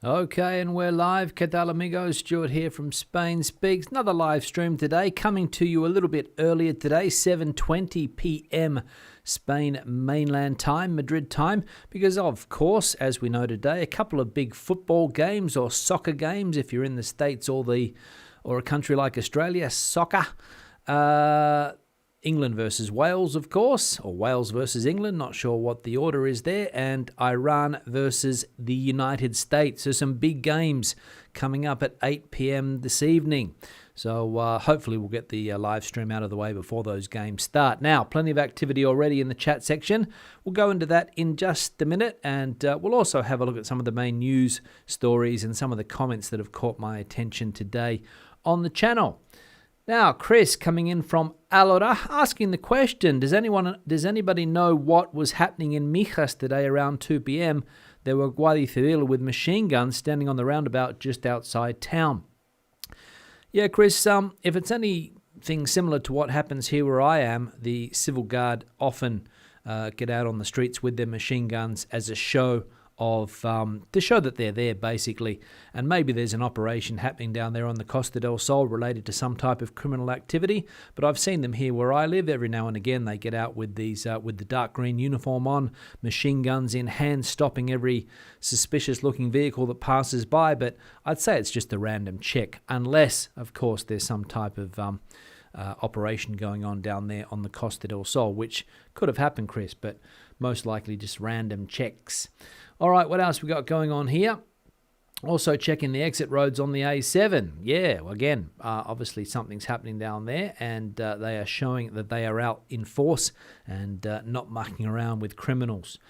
Okay, and we're live. ¿Qué tal, amigos? Stuart here from Spain Speaks. Another live stream today, coming to you a little bit earlier today, 7:20 p.m. Spain mainland time, Madrid time, because of course, as we know today, a couple of big football games or soccer games if you're in the States or a country like Australia, soccer. England versus Wales, of course, or Wales versus England, not sure what the order is there, and Iran versus the United States. So some big games coming up at 8 p.m. this evening. So hopefully we'll get the live stream out of the way before those games start. Now, plenty of activity already in the chat section. We'll go into that in just a minute, and we'll also have a look at some of the main news stories and some of the comments that have caught my attention today on the channel. Now, Chris coming in from Alora asking the question, does anybody know what was happening in Mijas today around 2 p.m? There were Guardia Civil with machine guns standing on the roundabout just outside town. Yeah, Chris, if it's anything similar to what happens here where I am, the Civil Guard often get out on the streets with their machine guns as a show of to show that they're there, basically, and maybe there's an operation happening down there on the Costa del Sol related to some type of criminal activity. But I've seen them here where I live. Every now and again they get out with these with the dark green uniform on, machine guns in hand, stopping every suspicious looking vehicle that passes by. But I'd say it's just a random check, unless of course there's some type of operation going on down there on the Costa del Sol, which could have happened, Chris, but most likely just random checks. All right, what else we got going on here? Also checking the exit roads on the A7. Yeah, well, again, obviously something's happening down there, and they are showing that they are out in force and not mucking around with criminals.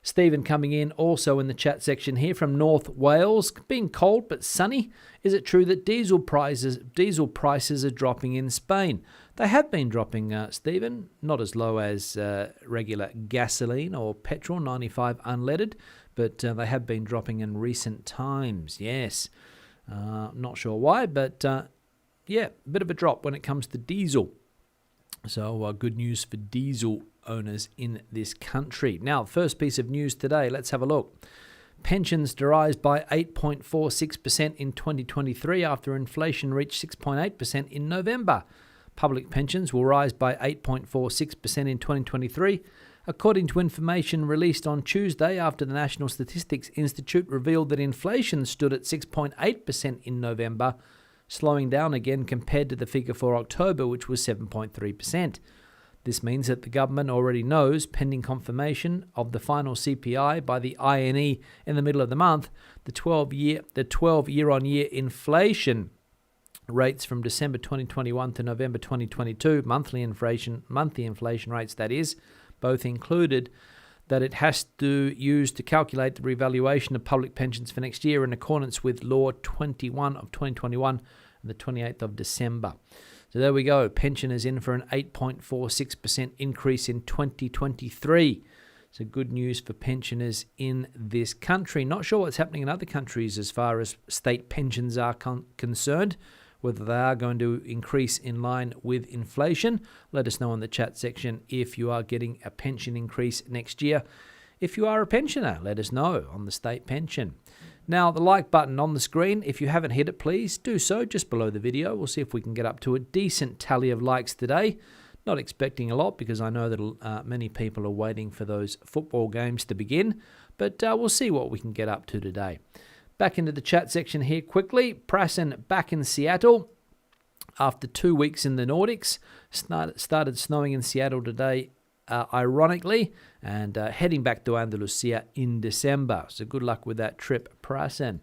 Stephen coming in also in the chat section here from North Wales. Being cold but sunny. Is it true that diesel prices are dropping in Spain? They have been dropping, Stephen. Not as low as regular gasoline or petrol, 95 unleaded, but they have been dropping in recent times. Yes. Not sure why, but yeah, a bit of a drop when it comes to diesel. So good news for diesel owners in this country. Now, first piece of news today, let's have a look. Pensions rise by 8.46% in 2023 after inflation reached 6.8% in November. Public pensions will rise by 8.46% in 2023, according to information released on Tuesday after the National Statistics Institute revealed that inflation stood at 6.8% in November, slowing down again compared to the figure for October, which was 7.3%. This means that the government already knows, pending confirmation of the final CPI by the INE in the middle of the month, the 12-year-on-year inflation rates from December 2021 to November 2022, monthly inflation rates, that is, both included, that it has to use to calculate the revaluation of public pensions for next year in accordance with Law 21 of 2021 and the 28th of December. So there we go. Pension is in for an 8.46% increase in 2023. So good news for pensioners in this country. Not sure what's happening in other countries as far as state pensions are concerned, whether they are going to increase in line with inflation. Let us know in the chat section if you are getting a pension increase next year. If you are a pensioner, let us know on the state pension. Now, the like button on the screen, if you haven't hit it, please do so just below the video. We'll see if we can get up to a decent tally of likes today. Not expecting a lot because I know that many people are waiting for those football games to begin, but we'll see what we can get up to today. Back into the chat section here quickly. Prasen back in Seattle after 2 weeks in the Nordics. Started snowing in Seattle today, ironically, and heading back to Andalusia in December. So good luck with that trip, Prasen.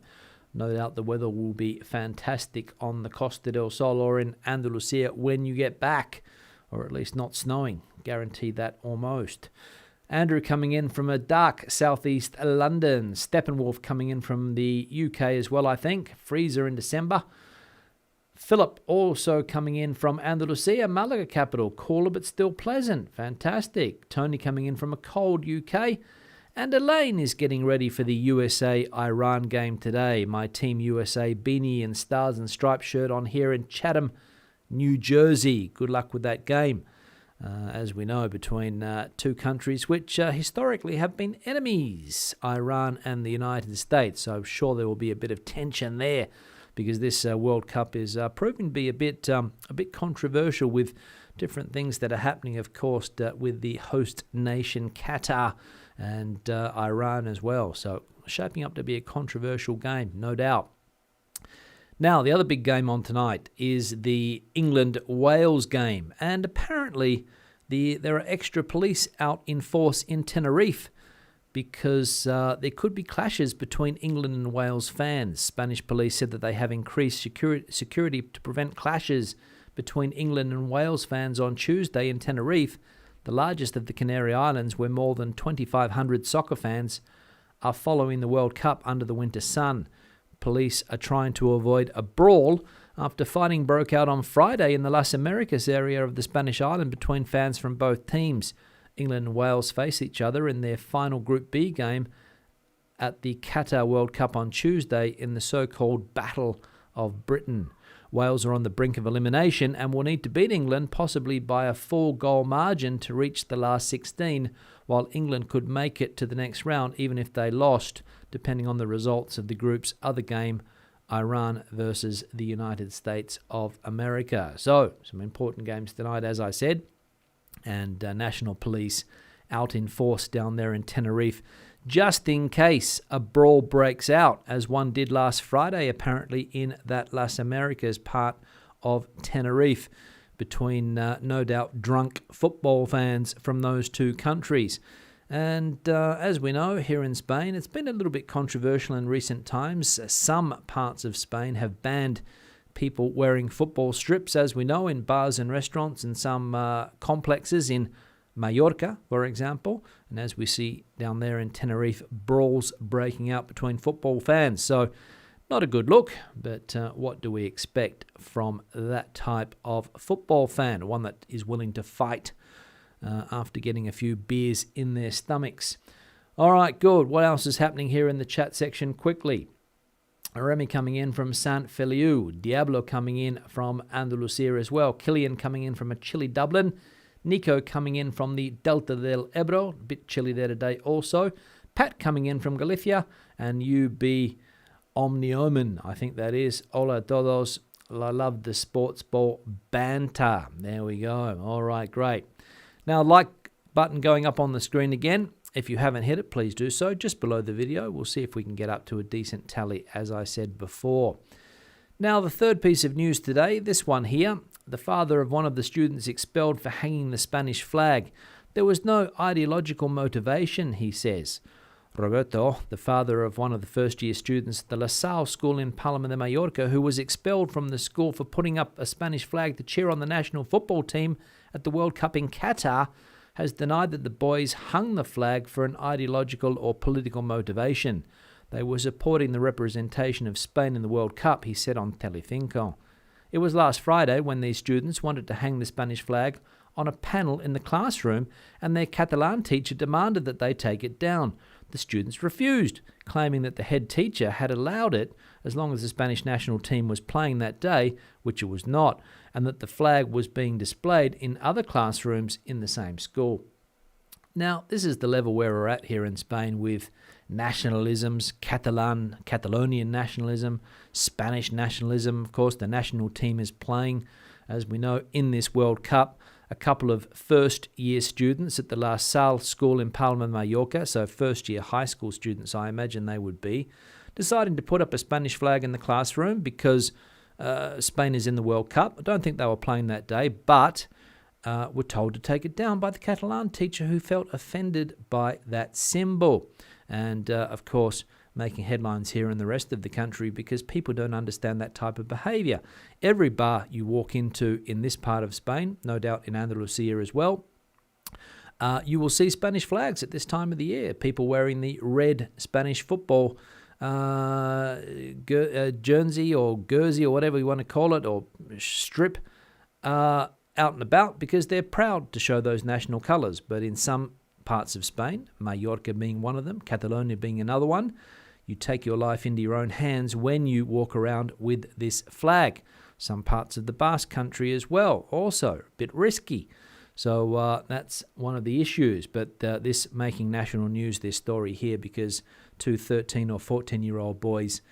No doubt the weather will be fantastic on the Costa del Sol or in Andalusia when you get back, or at least not snowing. Guarantee that almost. Andrew coming in from a dark southeast London. Steppenwolf coming in from the UK as well, I think. Freezer in December. Philip also coming in from Andalusia, Malaga capital. Cooler but still pleasant. Fantastic. Tony coming in from a cold UK. And Elaine is getting ready for the USA-Iran game today. My Team USA beanie and stars and stripes shirt on here in Chatham, New Jersey. Good luck with that game. as we know, between two countries which historically have been enemies, Iran and the United States. So I'm sure there will be a bit of tension there, because this World Cup is proving to be a bit controversial, with different things that are happening, of course, with the host nation Qatar and Iran as well. So shaping up to be a controversial game, no doubt. Now, the other big game on tonight is the England-Wales game, and apparently there are extra police out in force in Tenerife, because there could be clashes between England and Wales fans. Spanish police said that they have increased security to prevent clashes between England and Wales fans on Tuesday in Tenerife, the largest of the Canary Islands, where more than 2,500 soccer fans are following the World Cup under the winter sun. Police are trying to avoid a brawl after fighting broke out on Friday in the Las Americas area of the Spanish island between fans from both teams. England and Wales face each other in their final Group B game at the Qatar World Cup on Tuesday in the so-called Battle of Britain. Wales are on the brink of elimination and will need to beat England, possibly by a 4-goal margin, to reach the last 16, while England could make it to the next round even if they lost, depending on the results of the group's other game, Iran versus the United States of America. So, some important games tonight, as I said, and national police out in force down there in Tenerife, just in case a brawl breaks out, as one did last Friday, apparently, in that Las Americas part of Tenerife, between, no doubt, drunk football fans from those two countries. And as we know, here in Spain, it's been a little bit controversial in recent times. Some parts of Spain have banned people wearing football strips, as we know, in bars and restaurants and some complexes in Mallorca, for example. And as we see down there in Tenerife, brawls breaking out between football fans. So not a good look, but what do we expect from that type of football fan? One that is willing to fight after getting a few beers in their stomachs. All right, good. What else is happening here in the chat section quickly? Remy coming in from Sant Feliu. Diablo coming in from Andalusia as well. Killian coming in from a chilly Dublin. Nico coming in from the Delta del Ebro. A bit chilly there today also. Pat coming in from Galicia. And UB Omniomen, I think that is. Hola todos. I love the sports ball banter. There we go. All right, great. Now, like button going up on the screen again. If you haven't hit it, please do so just below the video. We'll see if we can get up to a decent tally, as I said before. Now, the third piece of news today, this one here. The father of one of the students expelled for hanging the Spanish flag. There was no ideological motivation, he says. Roberto, the father of one of the first-year students at the La Salle School in Palma de Mallorca, who was expelled from the school for putting up a Spanish flag to cheer on the national football team at the World Cup in Qatar, has denied that the boys hung the flag for an ideological or political motivation. They were supporting the representation of Spain in the World Cup, he said on Telecinco. It was last Friday when these students wanted to hang the Spanish flag on a panel in the classroom, and their Catalan teacher demanded that they take it down. The students refused, claiming that the head teacher had allowed it as long as the Spanish national team was playing that day, which it was not, and that the flag was being displayed in other classrooms in the same school. Now, this is the level where we're at here in Spain with nationalisms, Catalonian nationalism, Spanish nationalism. Of course, the national team is playing, as we know, in this World Cup. A couple of first-year students at the La Salle School in Palma de Mallorca, so first-year high school students, I imagine they would be, deciding to put up a Spanish flag in the classroom because Spain is in the World Cup. I don't think they were playing that day, but were told to take it down by the Catalan teacher who felt offended by that symbol. And, of course, making headlines here in the rest of the country because people don't understand that type of behaviour. Every bar you walk into in this part of Spain, no doubt in Andalusia as well, you will see Spanish flags at this time of the year. People wearing the red Spanish football jersey or jersey or whatever you want to call it, or strip, out and about because they're proud to show those national colours. But in some parts of Spain, Mallorca being one of them, Catalonia being another one, you take your life into your own hands when you walk around with this flag. Some parts of the Basque Country as well, also a bit risky. So that's one of the issues. But this making national news, this story here, because two 13 or 14-year-old boys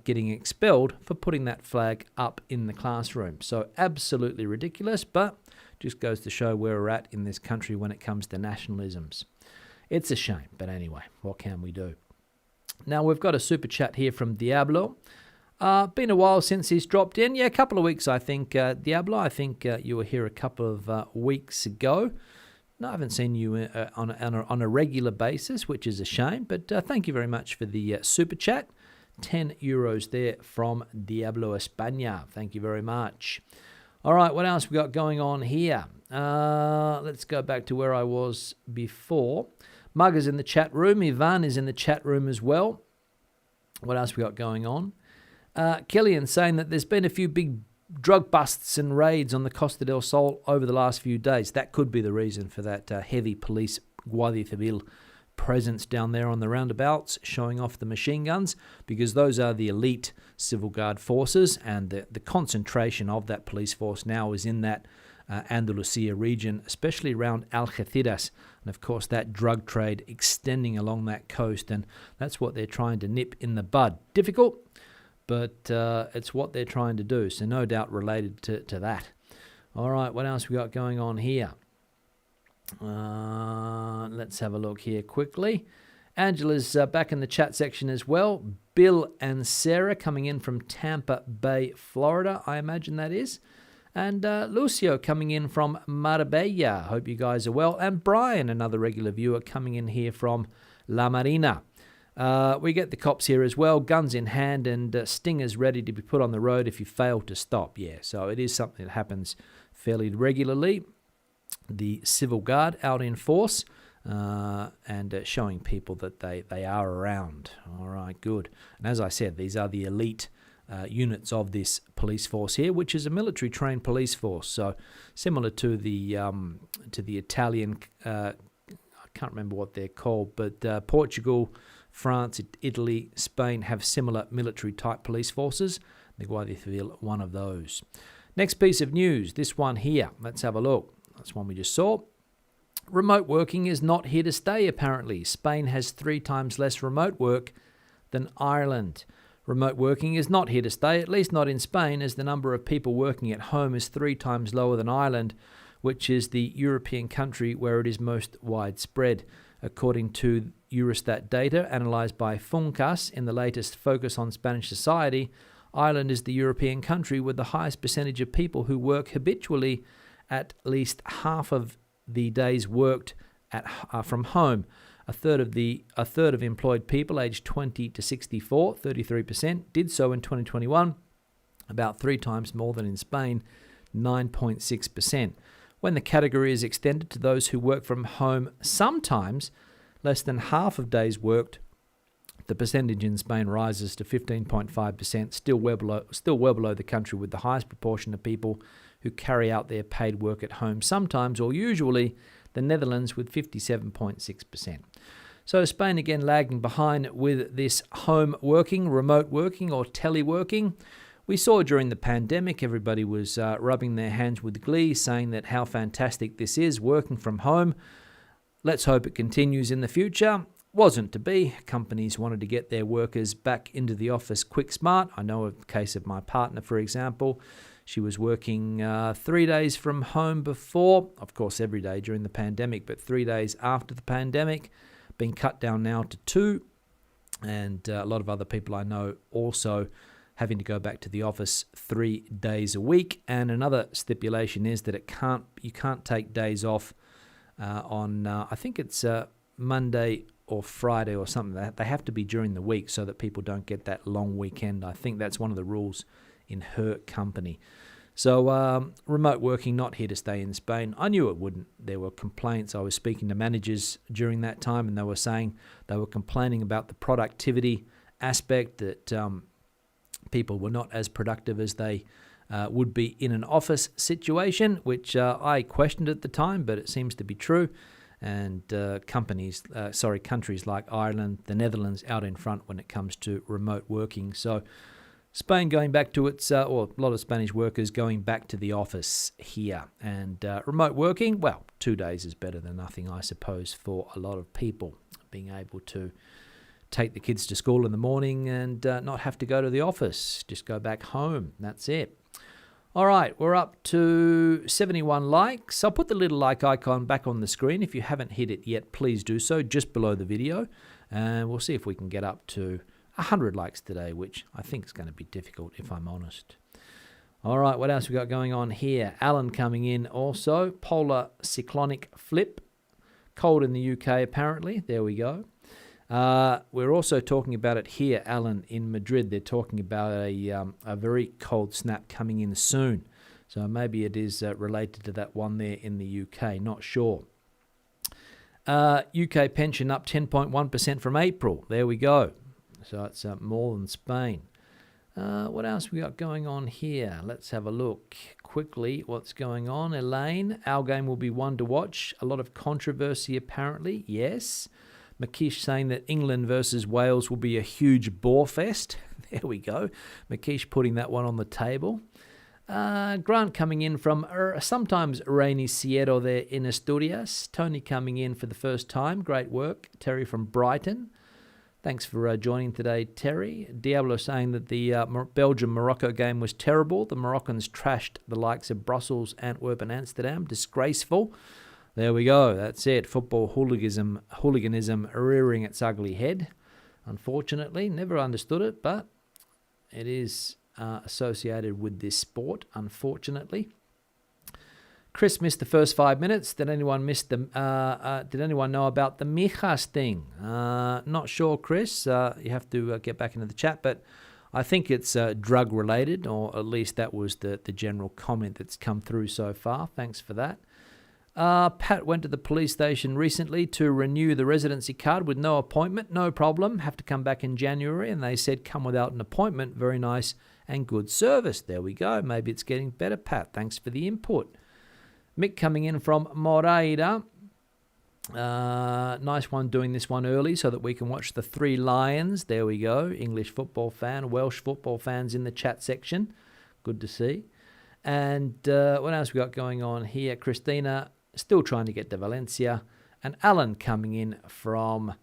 getting expelled for putting that flag up in the classroom. So absolutely ridiculous, but just goes to show where we're at in this country when it comes to nationalisms. It's a shame, but anyway, what can we do? Now, we've got a super chat here from Diablo. Been a while since he's dropped in. Yeah, a couple of weeks, I think. Diablo, I think you were here a couple of weeks ago. No, I haven't seen you on a regular basis, which is a shame. But thank you very much for the super chat. €10 there from Diablo España. Thank you very much. All right, what else we got going on here? Let's go back to where I was before. Mug is in the chat room. Ivan is in the chat room as well. What else we got going on? Killian saying that there's been a few big drug busts and raids on the Costa del Sol over the last few days. That could be the reason for that heavy police Guardia Civil presence down there on the roundabouts, showing off the machine guns, because those are the elite civil guard forces, and the concentration of that police force now is in that Andalusia region, especially around Algeciras, and of course that drug trade extending along that coast, and that's what they're trying to nip in the bud. Difficult, but it's what they're trying to do, so no doubt related to that. All right, what else we got going on here? Let's have a look here quickly. Angela's back in the chat section as well. Bill and Sarah coming in from Tampa Bay, Florida, I imagine that is. And Lucio coming in from Marbella. Hope you guys are well. And Brian, another regular viewer, coming in here from La Marina. We get the cops here as well, guns in hand and stingers ready to be put on the road if you fail to stop. Yeah, so it is something that happens fairly regularly. The civil guard out in force and showing people that they are around. All right, good. And as I said, these are the elite units of this police force here, which is a military-trained police force. So similar to the Italian, I can't remember what they're called, but Portugal, France, Italy, Spain have similar military-type police forces. The Guardia Civil, one of those. Next piece of news, this one here. Let's have a look. That's one we just saw. Remote working is not here to stay, apparently. Spain has 3 times less remote work than Ireland. Remote working is not here to stay, at least not in Spain, as the number of people working at home is 3 times lower than Ireland, which is the European country where it is most widespread. According to Eurostat data analysed by Funcas in the latest Focus on Spanish Society, Ireland is the European country with the highest percentage of people who work habitually at least half of the days worked from home. A third of employed people aged 20 to 64, 33%, did so in 2021, about 3 times more than in Spain, 9.6%. When the category is extended to those who work from home sometimes, less than half of days worked, the percentage in Spain rises to 15.5%, still well below the country with the highest proportion of people who carry out their paid work at home sometimes or usually, the Netherlands with 57.6%. So Spain again lagging behind with this home working, remote working or teleworking. We saw during the pandemic everybody was rubbing their hands with glee, saying that how fantastic this is, working from home. Let's hope it continues in the future. Wasn't to be. Companies wanted to get their workers back into the office quick smart. I know of the case of my partner, for example. She was working 3 days from home before, of course every day during the pandemic, but 3 days after the pandemic, been cut down now to 2. And a lot of other people I know also having to go back to the office 3 days a week. And another stipulation is that you can't take days off on, I think it's Monday or Friday or something. They have to be during the week so that people don't get that long weekend. I think that's one of the rules in her company. So remote working not here to stay in Spain. I knew it wouldn't. There were complaints. I was speaking to managers during that time and they were saying they were complaining about the productivity aspect, that people were not as productive as they would be in an office situation, which I questioned at the time, but it seems to be true. And countries like Ireland, the Netherlands, out in front when it comes to remote working. So Spain going back to its, or a lot of Spanish workers going back to the office here. And remote working, well, 2 days is better than nothing, I suppose, for a lot of people. Being able to take the kids to school in the morning and not have to go to the office, just go back home. That's it. All right, we're up to 71 likes. I'll put the little like icon back on the screen. If you haven't hit it yet, please do so, just below the video. And we'll see if we can get up to 100 likes today, which I think is going to be difficult, if I'm honest. All right, what else we got going on here? Alan coming in also. Polar cyclonic flip. Cold in the UK, apparently. There we go. We're also talking about it here, Alan, in Madrid. They're talking about a very cold snap coming in soon. So maybe it is related to that one there in the UK. Not sure. UK pension up 10.1% from April. There we go. So it's more than Spain. What else we got going on here? Let's have a look quickly what's going on. Elaine, our game will be one to watch. A lot of controversy apparently. Yes. Makish saying that England versus Wales will be a huge bore fest. There we go. Makish putting that one on the table. Grant coming in from sometimes rainy Sierra there in Asturias. Tony coming in for the first time. Great work. Terry from Brighton. Thanks for joining today, Terry. Diablo saying that the Belgium-Morocco game was terrible. The Moroccans trashed the likes of Brussels, Antwerp and Amsterdam. Disgraceful. There we go. That's it. Football hooliganism rearing its ugly head. Unfortunately, never understood it, but it is associated with this sport, unfortunately. Chris missed the first 5 minutes. Did anyone Did anyone know about the Mijas thing? Not sure, Chris. You have to get back into the chat, but I think it's drug related, or at least that was the general comment that's come through so far. Thanks for that. Pat went to the police station recently to renew the residency card with no appointment. No problem. Have to come back in January, and they said come without an appointment. Very nice and good service. There we go. Maybe it's getting better, Pat. Thanks for the input. Mick coming in from Moreira. Nice one doing this one early so that we can watch the Three Lions. There we go. English football fan, Welsh football fans in the chat section. Good to see. And what else we got going on here? Christina still trying to get to Valencia. And Alan coming in from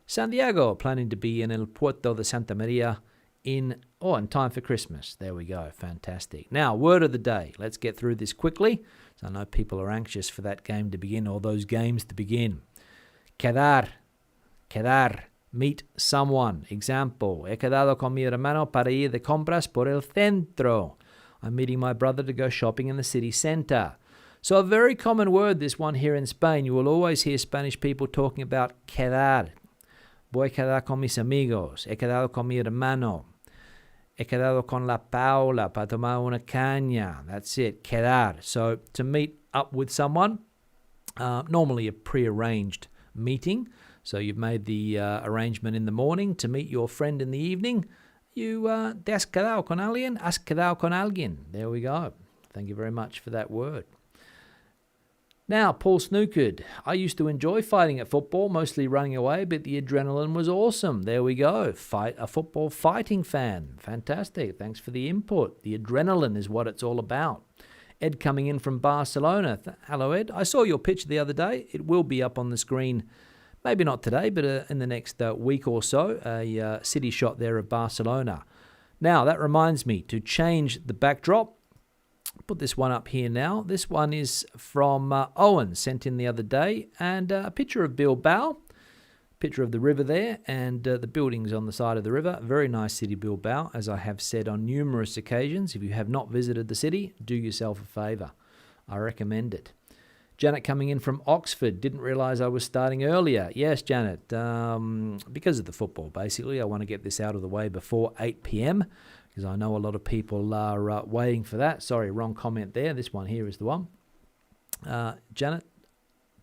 Santiago, planning to be in El Puerto de Santa Maria in time for Christmas. There we go. Fantastic. Now, word of the day. Let's get through this quickly. So I know people are anxious for that game to begin, or those games to begin. Quedar, meet someone. Example, he quedado con mi hermano para ir de compras por el centro. I'm meeting my brother to go shopping in the city centre. So a very common word, this one here in Spain. You will always hear Spanish people talking about quedar. Voy a quedar con mis amigos. He quedado con mi hermano. He quedado con la Paula para tomar una caña. That's it, quedar. So to meet up with someone, normally a pre-arranged meeting. So you've made the arrangement in the morning to meet your friend in the evening. You te has quedado con alguien, has quedado con alguien. There we go. Thank you very much for that word. Now, Paul Snookered. I used to enjoy fighting at football, mostly running away, but the adrenaline was awesome. There we go. A football fighting fan. Fantastic. Thanks for the input. The adrenaline is what it's all about. Ed coming in from Barcelona. Hello, Ed. I saw your picture the other day. It will be up on the screen, maybe not today, but in the next week or so, a city shot there of Barcelona. Now, that reminds me to change the backdrop. Put this one up here now. This one is from Owen, sent in the other day, and a picture of Bilbao, picture of the river there, and the buildings on the side of the river. Very nice city, Bilbao, as I have said on numerous occasions. If you have not visited the city, do yourself a favour. I recommend it. Janet coming in from Oxford. Didn't realise I was starting earlier. Yes, Janet, because of the football, basically. I want to get this out of the way before 8 p.m, because I know a lot of people are waiting for that. Sorry, wrong comment there. This one here is the one. Janet,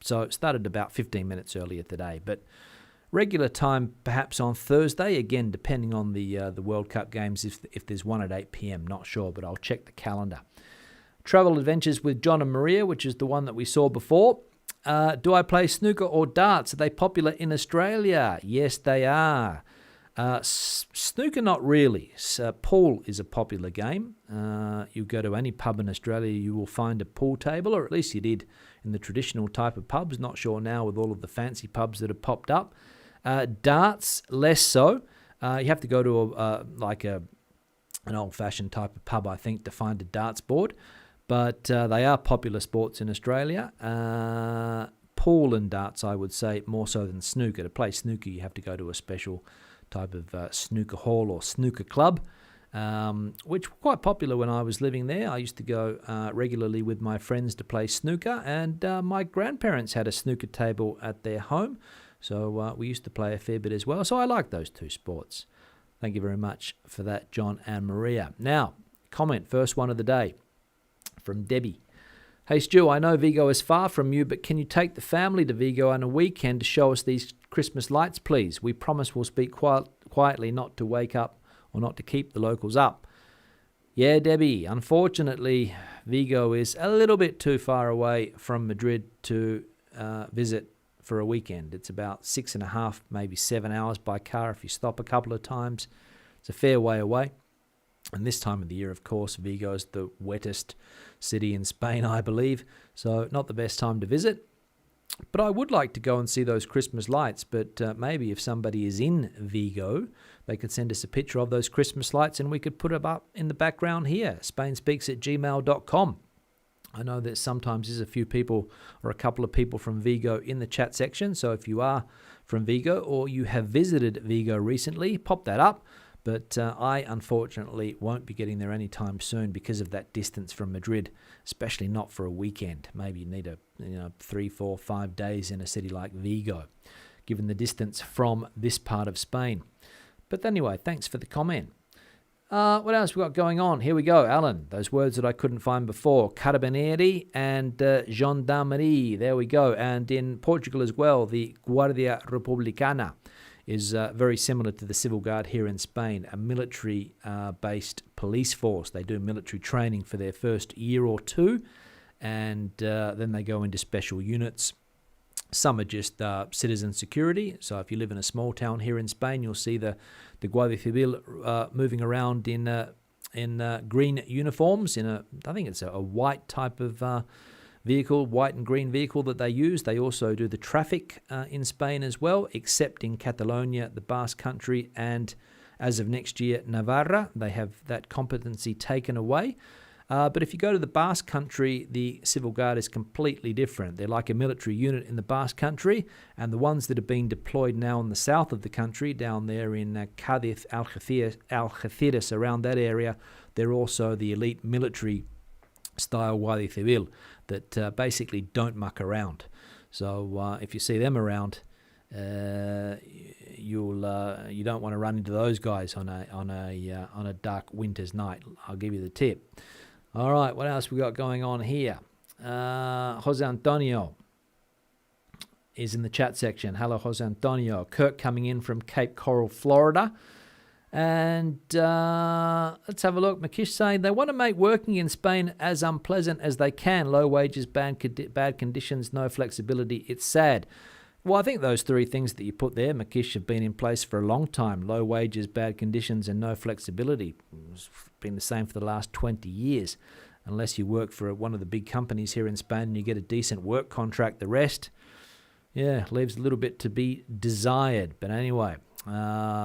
so it started about 15 minutes earlier today, but regular time perhaps on Thursday, again, depending on the World Cup games, if there's one at 8 p.m, not sure, but I'll check the calendar. Travel Adventures with John and Maria, which is the one that we saw before. Do I play snooker or darts? Are they popular in Australia? Yes, they are. Snooker, not really. Pool is a popular game. You go to any pub in Australia, you will find a pool table, or at least you did in the traditional type of pubs. Not sure now with all of the fancy pubs that have popped up. Darts, less so. You have to go to an old-fashioned type of pub, I think, to find a darts board. But they are popular sports in Australia. Pool and darts, I would say, more so than snooker. To play snooker, you have to go to a special type of snooker hall or snooker club, which were quite popular when I was living there. I used to go regularly with my friends to play snooker, and my grandparents had a snooker table at their home, so we used to play a fair bit as well. So I like those two sports. Thank you very much for that, John and Maria. Now, comment, first one of the day from Debbie. Hey Stu, I know Vigo is far from you, but can you take the family to Vigo on a weekend to show us these Christmas lights, please? We promise we'll speak quietly, not to wake up or not to keep the locals up. Yeah, Debbie, unfortunately, Vigo is a little bit too far away from Madrid to visit for a weekend. It's about 6.5, maybe 7 hours by car if you stop a couple of times. It's a fair way away. And this time of the year, of course, Vigo is the wettest city in Spain, I believe. So not the best time to visit. But I would like to go and see those Christmas lights. But maybe if somebody is in Vigo, they could send us a picture of those Christmas lights and we could put them up in the background here, spainspeaks@gmail.com. I know that sometimes there's a few people or a couple of people from Vigo in the chat section. So if you are from Vigo or you have visited Vigo recently, pop that up. But I, unfortunately, won't be getting there anytime soon because of that distance from Madrid, especially not for a weekend. Maybe you need 3, 4, 5 days in a city like Vigo, given the distance from this part of Spain. But anyway, thanks for the comment. What else we got going on? Here we go, Alan. Those words that I couldn't find before. Carabinieri and Gendarmerie. There we go. And in Portugal as well, the Guardia Republicana is very similar to the Civil Guard here in Spain, a military-based police force. They do military training for their first year or two, and then they go into special units. Some are just citizen security. So if you live in a small town here in Spain, you'll see the Guardia Civil moving around in green uniforms. I think it's a white type of vehicle, white and green vehicle that they use. They also do the traffic in Spain as well, except in Catalonia, the Basque Country, and as of next year, Navarra. They have that competency taken away. But if you go to the Basque Country, the Civil Guard is completely different. They're like a military unit in the Basque Country, and the ones that have been deployed now in the south of the country, down there in Cádiz, Algeciras, around that area, they're also the elite military style Guardia Civil that basically don't muck around. So if you see them around, you don't want to run into those guys on a dark winter's night. I'll give you the tip. All right, what else we got going on here? Jose Antonio is in the chat section. Hello, Jose Antonio. Kirk coming in from Cape Coral, Florida. And let's have a look. Makish saying they want to make working in Spain as unpleasant as they can. Low wages, bad conditions, no flexibility. It's sad. Well, I think those three things that you put there, Makish, have been in place for a long time. Low wages, bad conditions, and no flexibility. It's been the same for the last 20 years. Unless you work for one of the big companies here in Spain and you get a decent work contract, the rest, leaves a little bit to be desired. But anyway,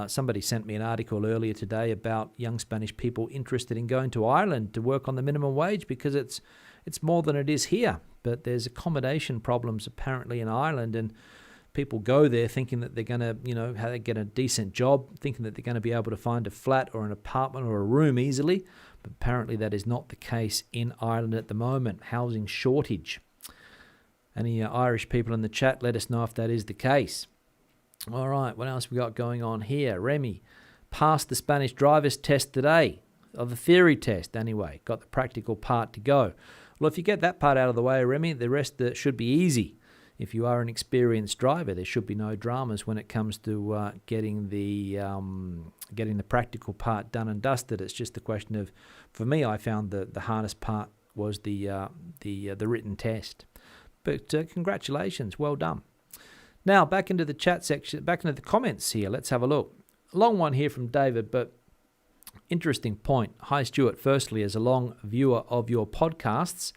somebody sent me an article earlier today about young Spanish people interested in going to Ireland to work on the minimum wage because it's more than it is here. But there's accommodation problems apparently in Ireland, and people go there thinking that they're going to, get a decent job, thinking that they're going to be able to find a flat or an apartment or a room easily. But apparently that is not the case in Ireland at the moment. Housing shortage. Any Irish people in the chat, let us know if that is the case. All right, what else we got going on here? Remy passed the Spanish driver's test today, or the theory test anyway. Got the practical part to go. Well, if you get that part out of the way, Remy, the rest should be easy. If you are an experienced driver, there should be no dramas when it comes to getting the practical part done and dusted. It's just a question of, for me, I found the hardest part was the written test. But congratulations, well done. Now back into the chat section, back into the comments here. Let's have a look. long one here from David, but interesting point. Hi, Stuart. Firstly, as a long viewer of your podcasts,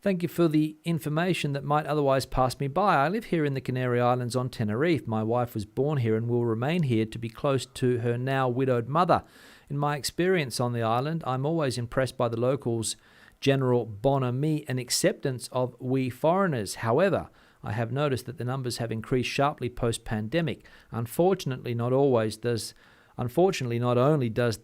thank you for the information that might otherwise pass me by. I live here in the Canary Islands on Tenerife. My wife was born here and will remain here to be close to her now widowed mother. In my experience on the island, I'm always impressed by the locals' general bonhomie and acceptance of we foreigners. However, I have noticed that the numbers have increased sharply post-pandemic. Unfortunately, not only does this Unfortunately, not only does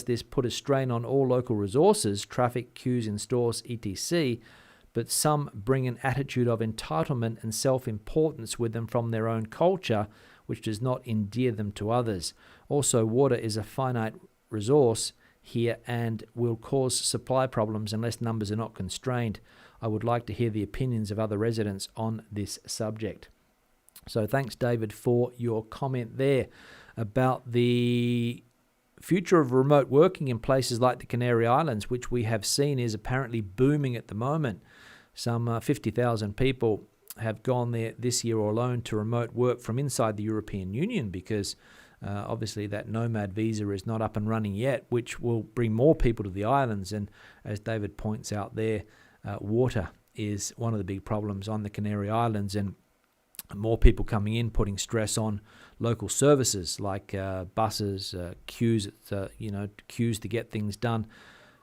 this put a strain on all local resources, traffic, queues in stores, etc., but some bring an attitude of entitlement and self-importance with them from their own culture, which does not endear them to others. Also, water is a finite resource here and will cause supply problems unless numbers are not constrained. I would like to hear the opinions of other residents on this subject. So thanks, David, for your comment there about the future of remote working in places like the Canary Islands, which we have seen is apparently booming at the moment. Some 50,000 people have gone there this year alone to remote work from inside the European Union because obviously that nomad visa is not up and running yet, which will bring more people to the islands. And as David points out there, water is one of the big problems on the Canary Islands, and more people coming in, putting stress on local services like buses, queues to get things done.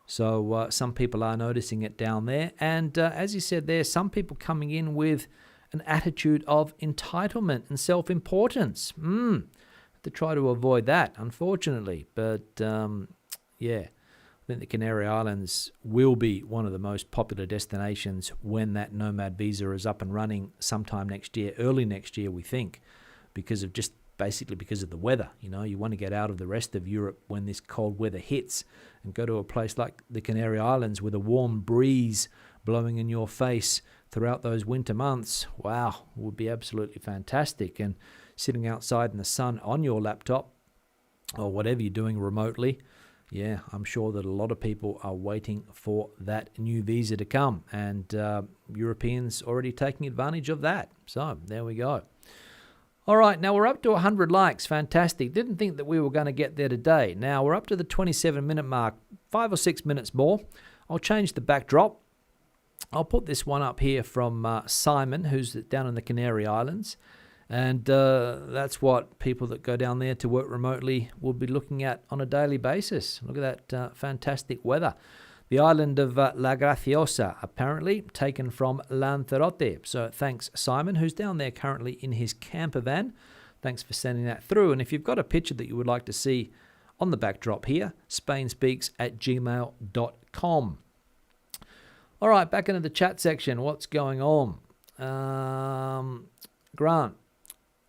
So some people are noticing it down there. And as you said there, some people coming in with an attitude of entitlement and self-importance. To try to avoid that, unfortunately. But I think the Canary Islands will be one of the most popular destinations when that nomad visa is up and running sometime next year, early next year, we think, because of the weather. You want to get out of the rest of Europe when this cold weather hits and go to a place like the Canary Islands with a warm breeze blowing in your face throughout those winter months. Wow, it would be absolutely fantastic. And sitting outside in the sun on your laptop or whatever you're doing remotely, I'm sure that a lot of people are waiting for that new visa to come, and Europeans already taking advantage of that. So there we go. All right, now we're up to 100 likes. Fantastic. Didn't think that we were going to get there today. Now we're up to the 27-minute mark, 5 or 6 minutes more. I'll change the backdrop. I'll put this one up here from Simon, who's down in the Canary Islands. And that's what people that go down there to work remotely will be looking at on a daily basis. Look at that fantastic weather. The island of La Graciosa, apparently, taken from Lanzarote. So thanks, Simon, who's down there currently in his camper van. Thanks for sending that through. And if you've got a picture that you would like to see on the backdrop here, spainspeaks@gmail.com. All right, back into the chat section. What's going on? Grant.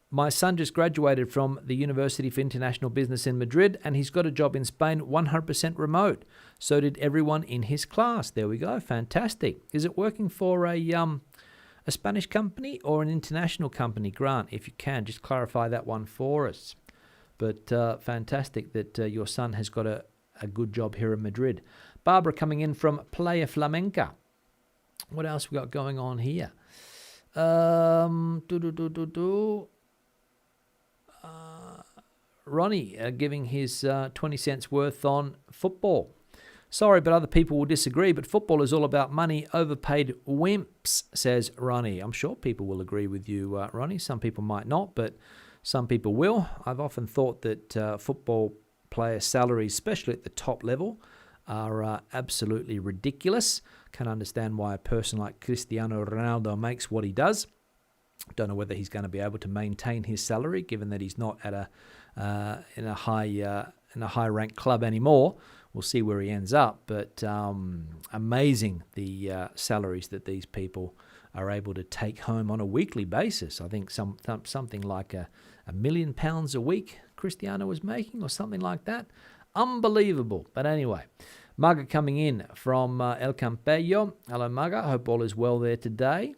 My son just graduated from the University for International Business in Madrid, and he's got a job in Spain 100% remote. So did everyone in his class. There we go. Fantastic. Is it working for a Spanish company or an international company? Grant, if you can, just clarify that one for us. But fantastic that your son has got a good job here in Madrid. Barbara coming in from Playa Flamenca. What else we got going on here? Ronnie giving his 20 cents worth on football. Sorry, but other people will disagree, but football is all about money, overpaid wimps, says Ronnie. I'm sure people will agree with you, Ronnie. Some people might not, but some people will. I've often thought that football player salaries, especially at the top level, are absolutely ridiculous. Can't understand why a person like Cristiano Ronaldo makes what he does. Don't know whether he's going to be able to maintain his salary, given that he's not at in a high ranked club anymore. We'll see where he ends up, but amazing the salaries that these people are able to take home on a weekly basis. I think something like £1 million a week Cristiano was making, or something like that. Unbelievable. But anyway, Maga coming in from El Campello. Hello, Maga. Hope all is well there today.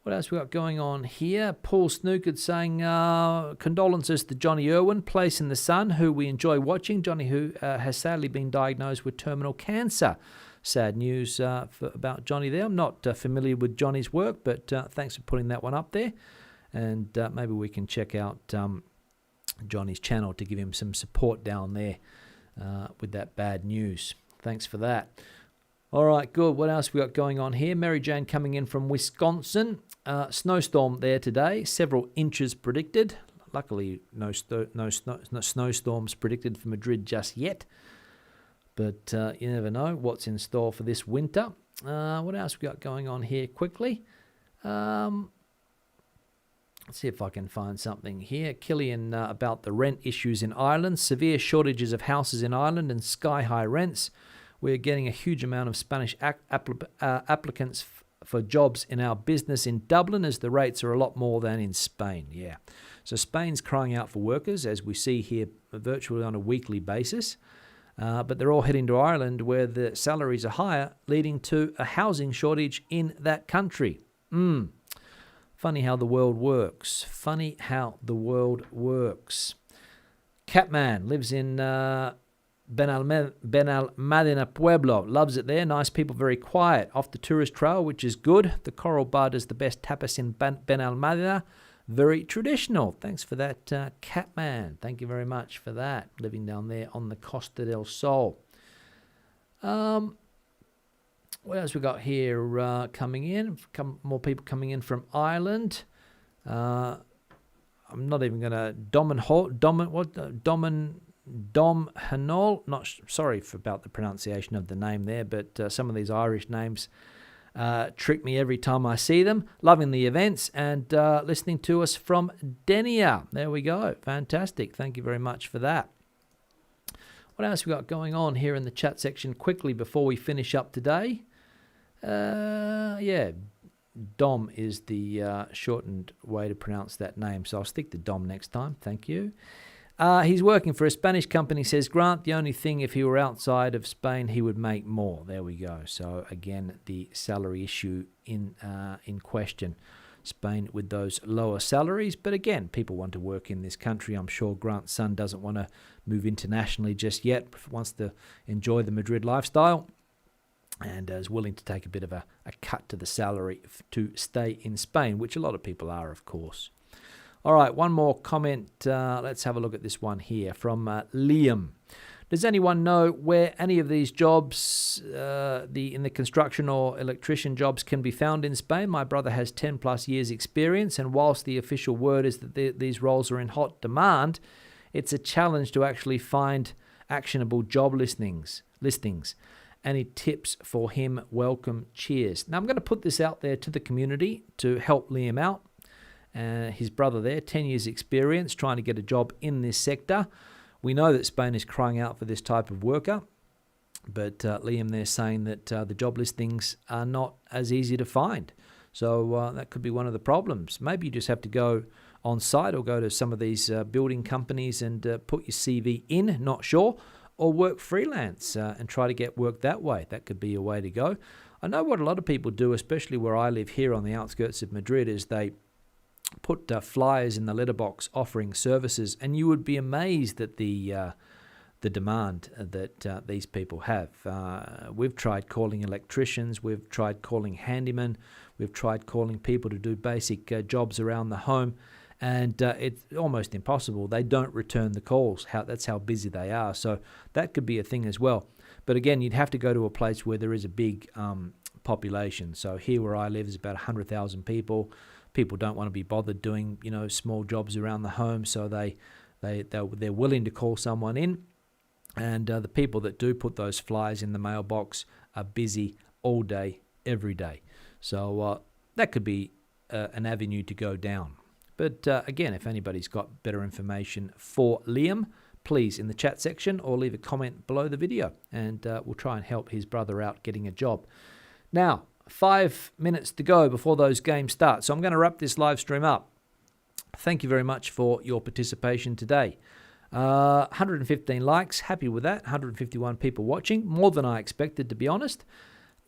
What else we got going on here? Paul Snookard saying condolences to Johnny Irwin, Place in the Sun, who we enjoy watching. Johnny, who has sadly been diagnosed with terminal cancer. sad news about Johnny there. I'm not familiar with Johnny's work, but thanks for putting that one up there. And maybe we can check out Johnny's channel to give him some support down there with that bad news. Thanks for that. All right, good. What else we got going on here? Mary Jane coming in from Wisconsin. Snowstorm there today. Several inches predicted. Luckily, no snowstorms predicted for Madrid just yet. But you never know what's in store for this winter. What else we got going on here quickly? Let's see if I can find something here. Killian about the rent issues in Ireland. Severe shortages of houses in Ireland and sky-high rents. We're getting a huge amount of Spanish applicants for jobs in our business in Dublin, as the rates are a lot more than in Spain. Yeah. So Spain's crying out for workers, as we see here virtually on a weekly basis. But they're all heading to Ireland, where the salaries are higher, leading to a housing shortage in that country. Funny how the world works. Funny how the world works. Catman lives in Benalmádena Pueblo. Loves it there. Nice people, very quiet. Off the tourist trail, which is good. The Coral Bar does the best tapas in Benalmádena. Very traditional. Thanks for that, Catman. Thank you very much for that. Living down there on the Costa del Sol. What else we got here coming in? More people coming in from Ireland. I'm not even going to... Dom Hanol. Not sorry about the pronunciation of the name there, but some of these Irish names trick me every time I see them. Loving the events and listening to us from Denia. There we go. Fantastic. Thank you very much for that. What else we got going on here in the chat section quickly before we finish up today? Yeah, Dom is the shortened way to pronounce that name, so I'll stick to Dom next time. Thank you. He's working for a Spanish company, says Grant. The only thing, if he were outside of Spain, he would make more. There we go. So again, the salary issue in question. Spain with those lower salaries. But again, people want to work in this country. I'm sure Grant's son doesn't want to move internationally just yet. Wants to enjoy the Madrid lifestyle and is willing to take a bit of a cut to the salary to stay in Spain, which a lot of people are, of course. All right, one more comment. Let's have a look at this one here from Liam. Does anyone know where any of these jobs, in the construction or electrician jobs, can be found in Spain? My brother has 10 plus years experience, and whilst the official word is that these roles are in hot demand, it's a challenge to actually find actionable job listings. Any tips for him? Welcome. Cheers. Now, I'm going to put this out there to the community to help Liam out. His brother there, 10 years experience, trying to get a job in this sector. We know that Spain is crying out for this type of worker, but Liam there saying that the job listings are not as easy to find. So that could be one of the problems. Maybe you just have to go on site or go to some of these building companies and put your CV in, not sure, or work freelance and try to get work that way. That could be a way to go. I know what a lot of people do, especially where I live here on the outskirts of Madrid, is they put flyers in the letterbox offering services, and you would be amazed at the demand that these people have. We've tried calling electricians, we've tried calling handymen, we've tried calling people to do basic jobs around the home, and it's almost impossible. They don't return the calls. That's how busy they are. So that could be a thing as well. But again, you'd have to go to a place where there is a big population. So here where I live is about 100,000 people. People don't want to be bothered doing, small jobs around the home, so they're willing to call someone in. And the people that do put those flyers in the mailbox are busy all day, every day. So that could be an avenue to go down. But again, if anybody's got better information for Liam, please in the chat section or leave a comment below the video, and we'll try and help his brother out getting a job. Now, 5 minutes to go before those games start. So I'm going to wrap this live stream up. Thank you very much for your participation today. 115 likes, happy with that. 151 people watching, more than I expected, to be honest.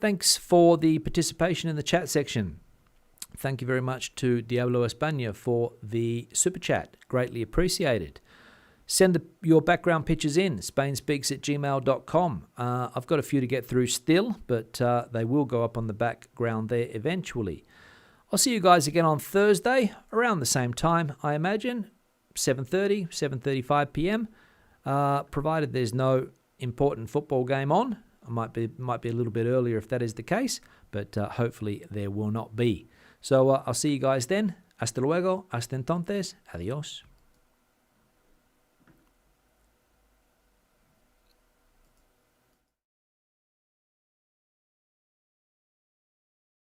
Thanks for the participation in the chat section. Thank you very much to Diablo España for the super chat. Greatly appreciated. Send your background pictures in, spainspeaks@gmail.com. I've got a few to get through still, but they will go up on the background there eventually. I'll see you guys again on Thursday, around the same time, I imagine, 7:30, 7:35 p.m., provided there's no important football game on. It might be a little bit earlier if that is the case, but hopefully there will not be. So I'll see you guys then. Hasta luego, hasta entonces, adios.